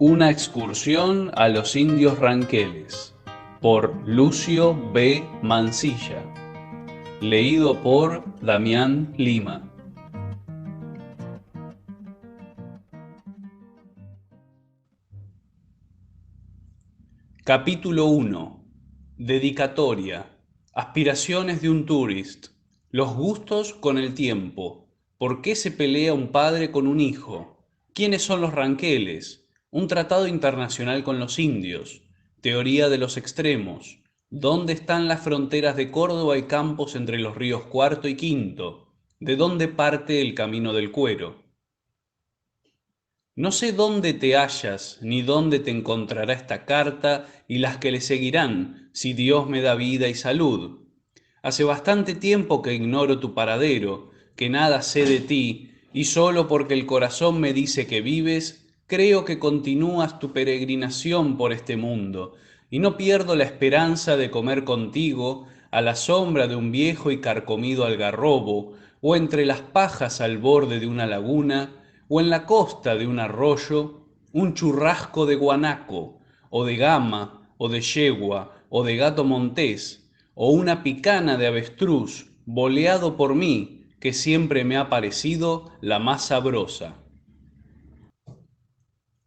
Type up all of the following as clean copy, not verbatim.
Una excursión a los indios Ranqueles, por Lucio B. Mansilla, leído por Damián Lima. Capítulo 1. Dedicatoria. Aspiraciones de un tourist. Los gustos con el tiempo. ¿Por qué se pelea un padre con un hijo? ¿Quiénes son los ranqueles? Un tratado internacional con los indios. Teoría de los extremos. ¿Dónde están las fronteras de Córdoba y Campos entre los ríos Cuarto y Quinto? ¿De dónde parte el camino del cuero? No sé dónde te hallas, ni dónde te encontrará esta carta y las que le seguirán, si Dios me da vida y salud. Hace bastante tiempo que ignoro tu paradero, que nada sé de ti, y solo porque el corazón me dice que vives, creo que continúas tu peregrinación por este mundo, y no pierdo la esperanza de comer contigo a la sombra de un viejo y carcomido algarrobo, o entre las pajas al borde de una laguna, o en la costa de un arroyo, un churrasco de guanaco, o de gama, o de yegua, o de gato montés, o una picana de avestruz, boleado por mí, que siempre me ha parecido la más sabrosa.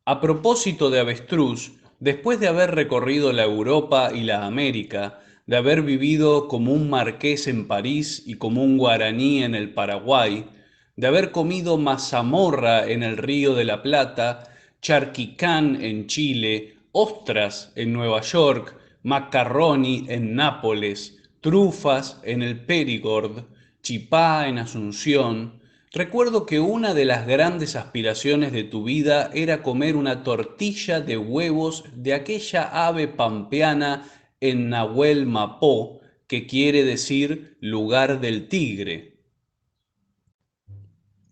A propósito de avestruz, después de haber recorrido la Europa y la América, de haber vivido como un marqués en París y como un guaraní en el Paraguay, de haber comido mazamorra en el Río de la Plata, charquicán en Chile, ostras en Nueva York, macarroni en Nápoles, trufas en el Périgord, chipá en Asunción, recuerdo que una de las grandes aspiraciones de tu vida era comer una tortilla de huevos de aquella ave pampeana en Nahuel Mapó, que quiere decir lugar del tigre.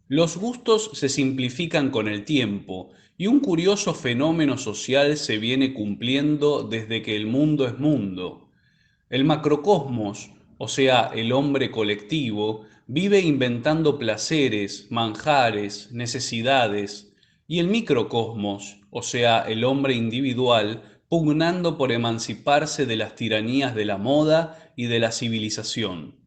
Los gustos se simplifican con el tiempo y un curioso fenómeno social se viene cumpliendo desde que el mundo es mundo. El macrocosmos, o sea, el hombre colectivo, vive inventando placeres, manjares, necesidades, y el microcosmos, o sea, el hombre individual, pugnando por emanciparse de las tiranías de la moda y de la civilización.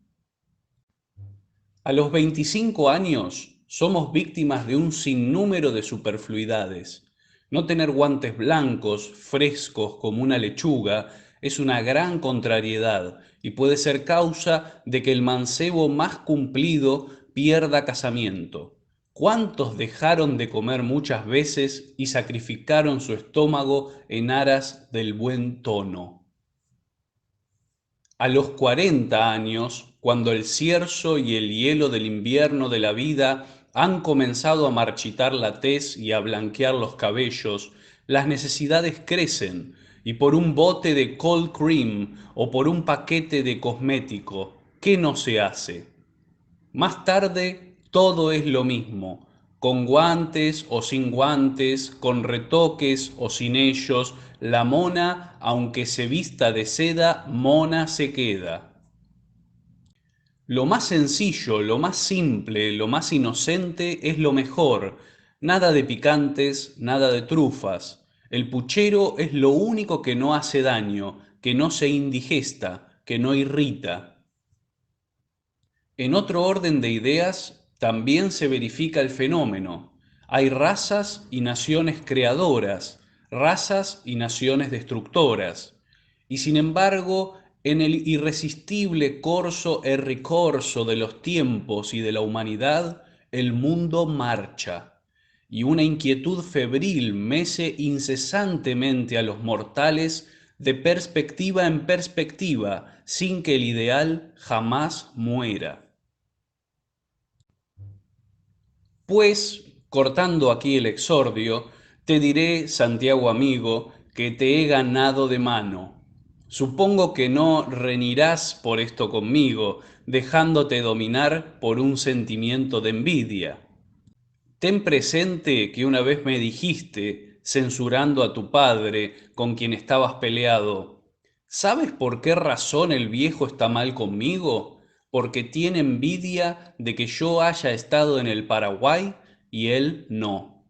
A los 25 años somos víctimas de un sinnúmero de superfluidades. No tener guantes blancos, frescos como una lechuga, es una gran contrariedad y puede ser causa de que el mancebo más cumplido pierda casamiento. ¿Cuántos dejaron de comer muchas veces y sacrificaron su estómago en aras del buen tono? A los 40 años, cuando el cierzo y el hielo del invierno de la vida han comenzado a marchitar la tez y a blanquear los cabellos, las necesidades crecen y por un bote de cold cream o por un paquete de cosmético, ¿qué no se hace? Más tarde todo es lo mismo, con guantes o sin guantes, con retoques o sin ellos, la mona, aunque se vista de seda, mona se queda. Lo más sencillo, lo más simple, lo más inocente es lo mejor. Nada de picantes, nada de trufas. El puchero es lo único que no hace daño, que no se indigesta, que no irrita. En otro orden de ideas, también se verifica el fenómeno. Hay razas y naciones creadoras, razas y naciones destructoras. Y sin embargo, en el irresistible corso e ricorso de los tiempos y de la humanidad, el mundo marcha. Y una inquietud febril mece incesantemente a los mortales de perspectiva en perspectiva, sin que el ideal jamás muera. Pues, cortando aquí el exordio, te diré, Santiago amigo, que te he ganado de mano. Supongo que no renirás por esto conmigo, dejándote dominar por un sentimiento de envidia. Ten presente que una vez me dijiste, censurando a tu padre, con quien estabas peleado, ¿sabes por qué razón el viejo está mal conmigo? Porque tiene envidia de que yo haya estado en el Paraguay y él no.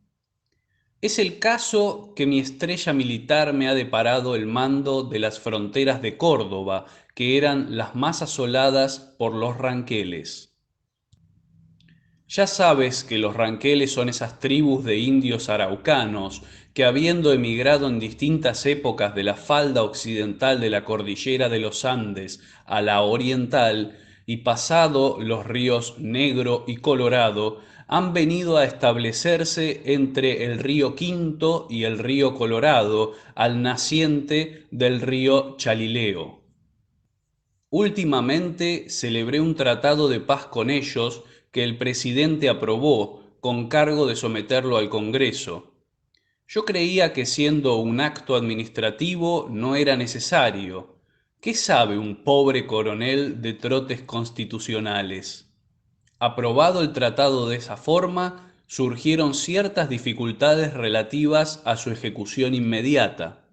Es el caso que mi estrella militar me ha deparado el mando de las fronteras de Córdoba, que eran las más asoladas por los ranqueles. Ya sabes que los ranqueles son esas tribus de indios araucanos que, habiendo emigrado en distintas épocas de la falda occidental de la cordillera de los Andes a la oriental y pasado los ríos Negro y Colorado, han venido a establecerse entre el río Quinto y el río Colorado, al naciente del río Chalileo. Últimamente celebré un tratado de paz con ellos que el presidente aprobó con cargo de someterlo al Congreso. Yo creía que siendo un acto administrativo no era necesario. ¿Qué sabe un pobre coronel de trotes constitucionales? Aprobado el tratado de esa forma, surgieron ciertas dificultades relativas a su ejecución inmediata.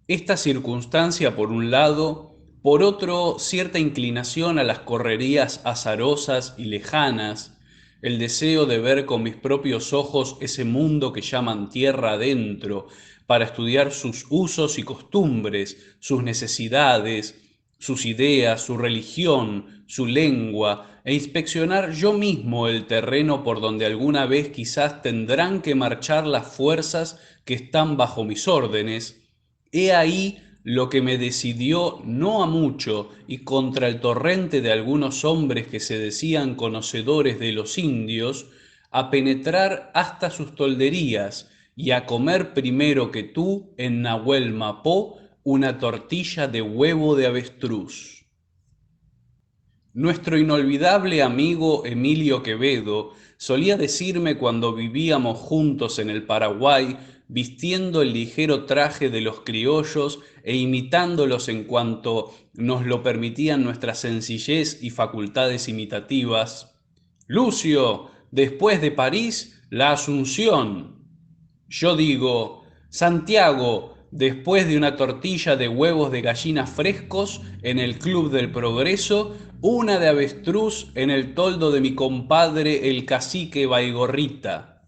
Esta circunstancia por un lado, por otro cierta inclinación a las correrías azarosas y lejanas, el deseo de ver con mis propios ojos ese mundo que llaman tierra adentro, para estudiar sus usos y costumbres, sus necesidades, sus ideas, su religión, su lengua, e inspeccionar yo mismo el terreno por donde alguna vez quizás tendrán que marchar las fuerzas que están bajo mis órdenes. He ahí lo que me decidió no a mucho y contra el torrente de algunos hombres que se decían conocedores de los indios, a penetrar hasta sus tolderías y a comer primero que tú en Nahuel Mapó una tortilla de huevo de avestruz. Nuestro inolvidable amigo Emilio Quevedo solía decirme cuando vivíamos juntos en el Paraguay, vistiendo el ligero traje de los criollos e imitándolos en cuanto nos lo permitían nuestra sencillez y facultades imitativas: Lucio, después de París, la Asunción. Yo digo: Santiago, después de una tortilla de huevos de gallina frescos en el Club del Progreso, una de avestruz en el toldo de mi compadre el cacique Baigorrita.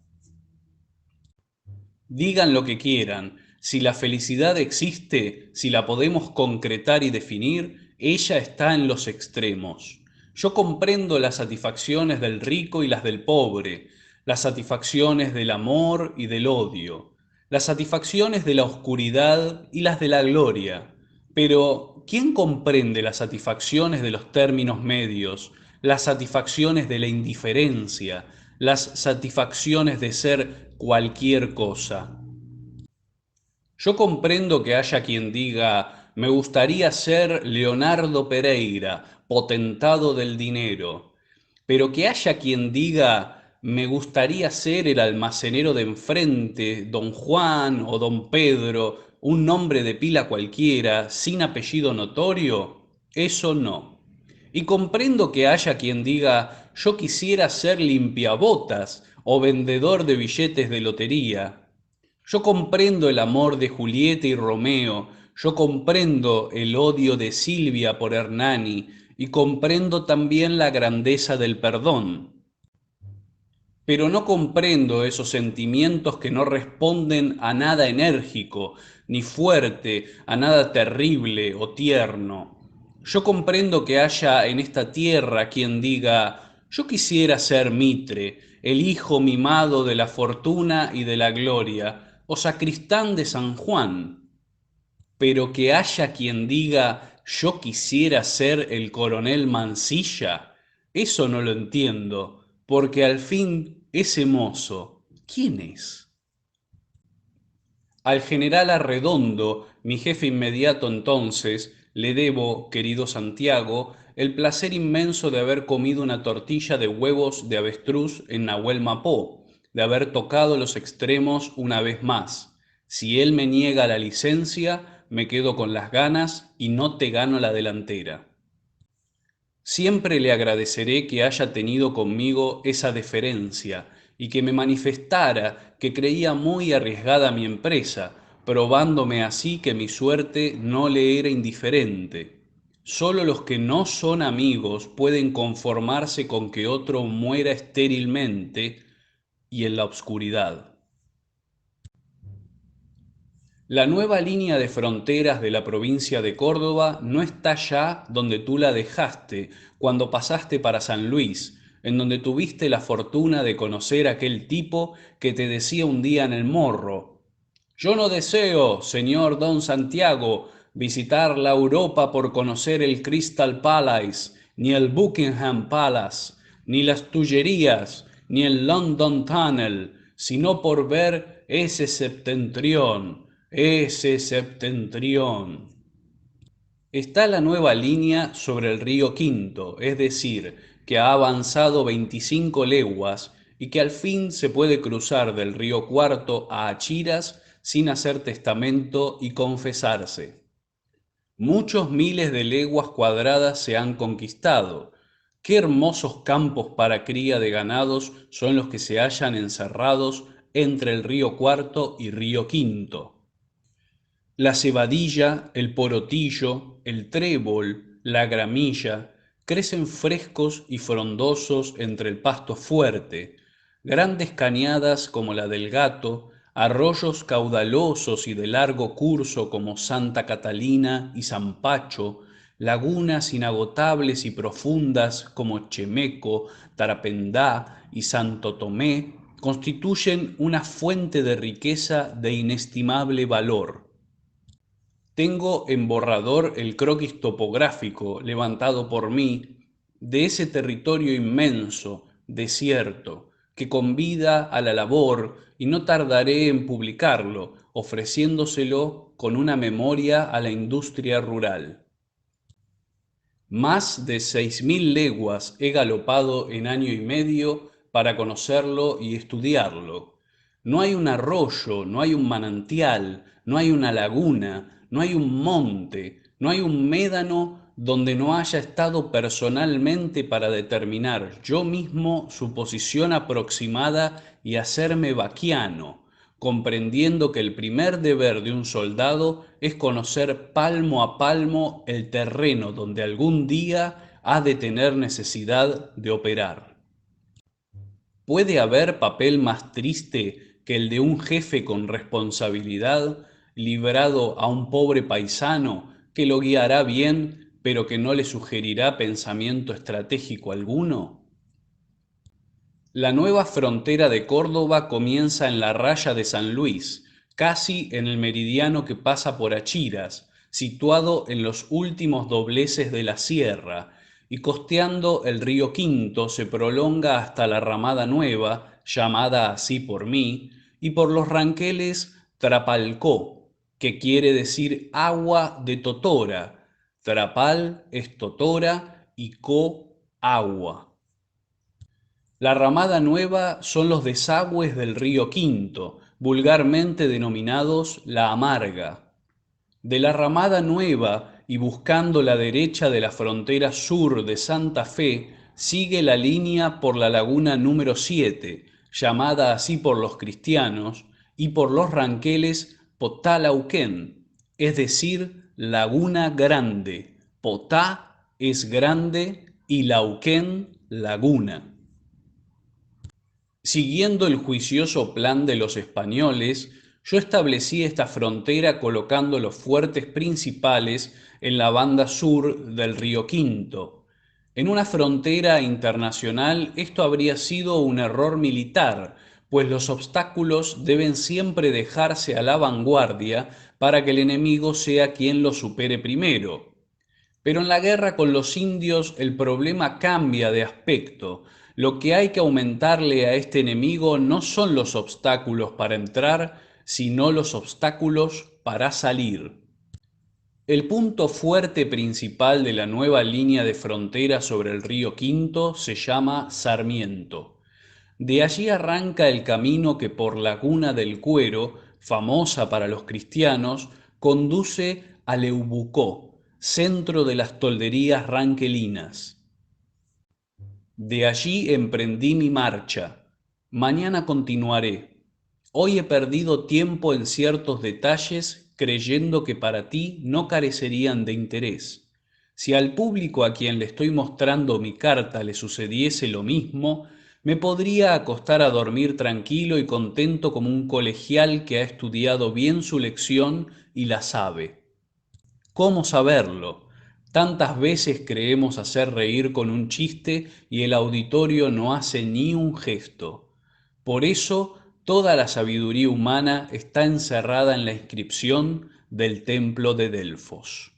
Digan lo que quieran, si la felicidad existe, si la podemos concretar y definir, ella está en los extremos. Yo comprendo las satisfacciones del rico y las del pobre, las satisfacciones del amor y del odio, las satisfacciones de la oscuridad y las de la gloria. Pero, ¿quién comprende las satisfacciones de los términos medios, las satisfacciones de la indiferencia, las satisfacciones de ser cualquier cosa? Yo comprendo que haya quien diga: me gustaría ser Leonardo Pereira, potentado del dinero, pero que haya quien diga: me gustaría ser el almacenero de enfrente, don Juan o don Pedro, un nombre de pila cualquiera, sin apellido notorio, eso no. Y comprendo que haya quien diga: yo quisiera ser limpiabotas o vendedor de billetes de lotería. Yo comprendo el amor de Julieta y Romeo, yo comprendo el odio de Silvia por Hernani, y comprendo también la grandeza del perdón. Pero no comprendo esos sentimientos que no responden a nada enérgico, ni fuerte, a nada terrible o tierno. Yo comprendo que haya en esta tierra quien diga: yo quisiera ser Mitre, el hijo mimado de la fortuna y de la gloria, o sacristán de San Juan. Pero que haya quien diga: yo quisiera ser el coronel Mansilla, eso no lo entiendo, porque al fin ese mozo, ¿quién es? Al general Arredondo, mi jefe inmediato entonces, le debo, querido Santiago, el placer inmenso de haber comido una tortilla de huevos de avestruz en Nahuel Mapó, de haber tocado los extremos una vez más. Si él me niega la licencia, me quedo con las ganas y no te gano la delantera. Siempre le agradeceré que haya tenido conmigo esa deferencia y que me manifestara que creía muy arriesgada mi empresa, probándome así que mi suerte no le era indiferente. Solo los que no son amigos pueden conformarse con que otro muera estérilmente y en la obscuridad. La nueva línea de fronteras de la provincia de Córdoba no está ya donde tú la dejaste cuando pasaste para San Luis, en donde tuviste la fortuna de conocer a aquel tipo que te decía un día en el morro: yo no deseo, señor don Santiago, visitar la Europa por conocer el Crystal Palace, ni el Buckingham Palace, ni las Tullerías, ni el London Tunnel, sino por ver ese septentrión. Está la nueva línea sobre el río Quinto, es decir, que ha avanzado 25 leguas y que al fin se puede cruzar del río Cuarto a Achiras sin hacer testamento y confesarse. Muchos miles de leguas cuadradas se han conquistado. Qué hermosos campos para cría de ganados son los que se hallan encerrados entre el río Cuarto y río Quinto. La cebadilla, el porotillo, el trébol, la gramilla, crecen frescos y frondosos entre el pasto fuerte. Grandes cañadas como la del Gato, arroyos caudalosos y de largo curso como Santa Catalina y San Pacho, lagunas inagotables y profundas como Chemeco, Tarapendá y Santo Tomé, constituyen una fuente de riqueza de inestimable valor. Tengo en borrador el croquis topográfico levantado por mí de ese territorio inmenso, desierto, que convida a la labor, y no tardaré en publicarlo, ofreciéndoselo con una memoria a la industria rural. Más de 6.000 leguas he galopado en año y medio para conocerlo y estudiarlo. No hay un arroyo, no hay un manantial, no hay una laguna, no hay un monte, no hay un médano donde no haya estado personalmente para determinar yo mismo su posición aproximada y hacerme vaquiano, comprendiendo que el primer deber de un soldado es conocer palmo a palmo el terreno donde algún día ha de tener necesidad de operar. ¿Puede haber papel más triste que el de un jefe con responsabilidad librado a un pobre paisano que lo guiará bien, pero que no le sugerirá pensamiento estratégico alguno? La nueva frontera de Córdoba comienza en la raya de San Luis, casi en el meridiano que pasa por Achiras, situado en los últimos dobleces de la sierra, y costeando el río Quinto se prolonga hasta la Ramada Nueva, llamada así por mí, y por los ranqueles Trapalcó, que quiere decir agua de Totora. Trapal es Totora y Co agua. La ramada nueva son los desagües del río Quinto, vulgarmente denominados la Amarga. De la ramada nueva y buscando la derecha de la frontera sur de Santa Fe, sigue la línea por la laguna número 7, llamada así por los cristianos, y por los ranqueles Potalauquén, es decir, Laguna Grande. Potá es grande y Lauquén, laguna. Siguiendo el juicioso plan de los españoles, yo establecí esta frontera colocando los fuertes principales en la banda sur del río Quinto. En una frontera internacional esto habría sido un error militar, pues los obstáculos deben siempre dejarse a la vanguardia para que el enemigo sea quien los supere primero. Pero en la guerra con los indios el problema cambia de aspecto. Lo que hay que aumentarle a este enemigo no son los obstáculos para entrar, sino los obstáculos para salir. El punto fuerte principal de la nueva línea de frontera sobre el río Quinto se llama Sarmiento. De allí arranca el camino que por Laguna del Cuero, famosa para los cristianos, conduce a Leubucó, centro de las tolderías ranquelinas. De allí emprendí mi marcha. Mañana continuaré. Hoy he perdido tiempo en ciertos detalles creyendo que para ti no carecerían de interés. Si al público a quien le estoy mostrando mi carta le sucediese lo mismo, Me podría acostar a dormir tranquilo y contento como un colegial que ha estudiado bien su lección y la sabe. ¿Cómo saberlo? Tantas veces creemos hacer reír con un chiste y el auditorio no hace ni un gesto. Por eso, toda la sabiduría humana está encerrada en la inscripción del templo de Delfos.